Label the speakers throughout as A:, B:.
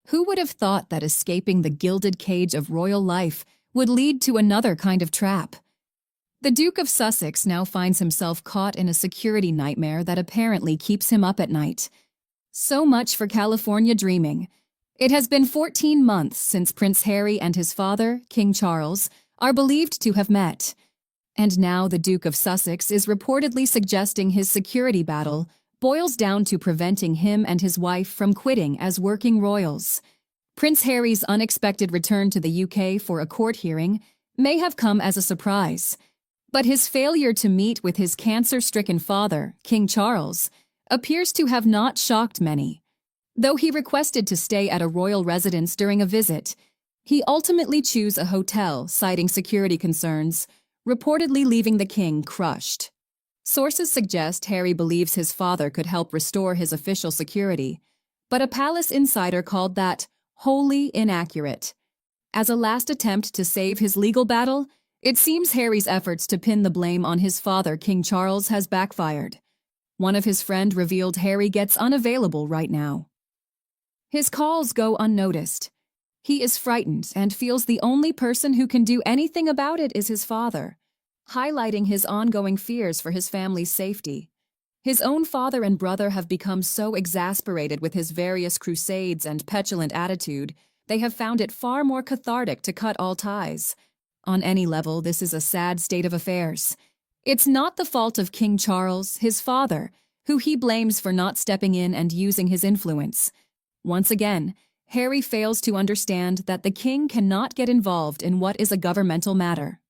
A: Who would have thought that escaping the gilded cage of royal life would lead to another kind of trap? The Duke of Sussex now finds himself caught in a security nightmare that apparently keeps him up at night. So much for California dreaming. It has been 14 months since Prince Harry and his father, King Charles, are believed to have met. And now the Duke of Sussex is reportedly suggesting his security battle boils down to preventing him and his wife from quitting as working royals. Prince Harry's unexpected return to the UK for a court hearing may have come as a surprise, but his failure to meet with his cancer-stricken father, King Charles, appears to have not shocked many. Though he requested to stay at a royal residence during a visit, he ultimately chose a hotel, citing security concerns, reportedly leaving the king crushed. Sources suggest Harry believes his father could help restore his official security, but a palace insider called that wholly inaccurate. As a last attempt to save his legal battle, it seems Harry's efforts to pin the blame on his father, King Charles, has backfired. One of his friends revealed Harry gets unavailable right now. His calls go unnoticed. He is frightened and feels the only person who can do anything about it is his father, highlighting his ongoing fears for his family's safety. His own father and brother have become so exasperated with his various crusades and petulant attitude, they have found it far more cathartic to cut all ties. On any level, this is a sad state of affairs. It's not the fault of King Charles, his father, who he blames for not stepping in and using his influence. Once again, Harry fails to understand that the king cannot get involved in what is a governmental matter.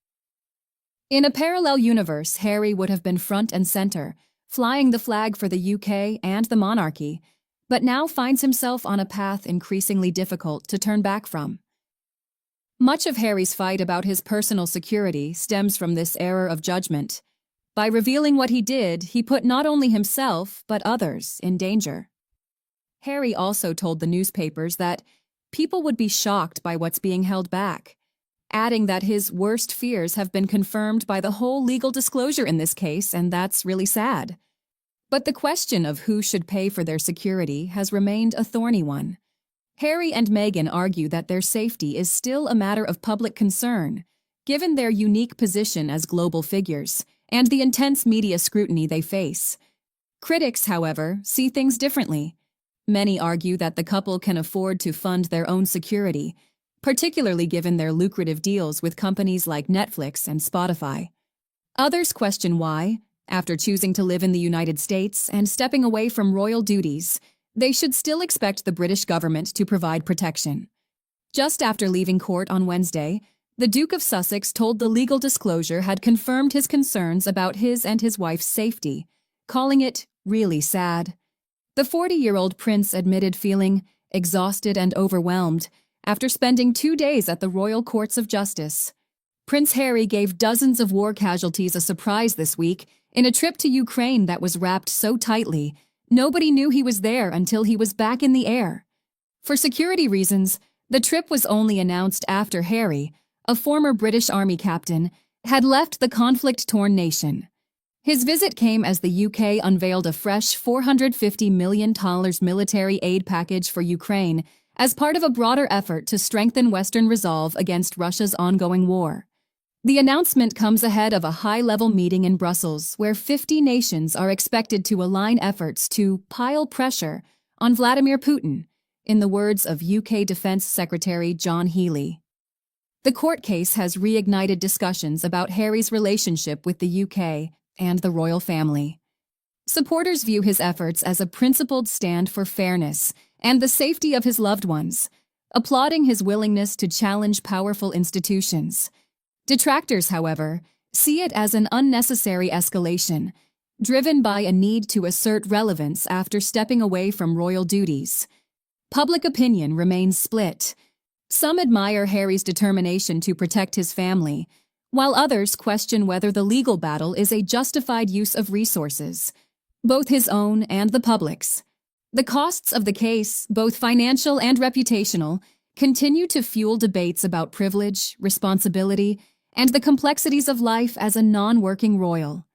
A: In a parallel universe, Harry would have been front and center, flying the flag for the UK and the monarchy, but now finds himself on a path increasingly difficult to turn back from. Much of Harry's fight about his personal security stems from this error of judgment. By revealing what he did, he put not only himself, but others in danger. Harry also told the newspapers that people would be shocked by what's being held back, adding that his worst fears have been confirmed by the whole legal disclosure in this case, and that's really sad. But the question of who should pay for their security has remained a thorny one. Harry and Meghan argue that their safety is still a matter of public concern, given their unique position as global figures and the intense media scrutiny they face. Critics, however, see things differently. Many argue that the couple can afford to fund their own security, particularly given their lucrative deals with companies like Netflix and Spotify. Others question why, after choosing to live in the United States and stepping away from royal duties, they should still expect the British government to provide protection. Just after leaving court on Wednesday, the Duke of Sussex told the legal disclosure had confirmed his concerns about his and his wife's safety, calling it really sad. The 40-year-old prince admitted feeling exhausted and overwhelmed after spending 2 days at the Royal Courts of Justice. Prince Harry gave dozens of war casualties a surprise this week in a trip to Ukraine that was wrapped so tightly, nobody knew he was there until he was back in the air. For security reasons, the trip was only announced after Harry, a former British Army captain, had left the conflict-torn nation. His visit came as the UK unveiled a fresh $450 million military aid package for Ukraine as part of a broader effort to strengthen Western resolve against Russia's ongoing war. The announcement comes ahead of a high-level meeting in Brussels where 50 nations are expected to align efforts to pile pressure on Vladimir Putin, in the words of UK Defence Secretary John Healey. The court case has reignited discussions about Harry's relationship with the UK and the royal family. Supporters view his efforts as a principled stand for fairness and the safety of his loved ones, applauding his willingness to challenge powerful institutions. Detractors, however, see it as an unnecessary escalation, driven by a need to assert relevance after stepping away from royal duties. Public opinion remains split. Some admire Harry's determination to protect his family, while others question whether the legal battle is a justified use of resources, both his own and the public's. The costs of the case, both financial and reputational, continue to fuel debates about privilege, responsibility, and the complexities of life as a non-working royal.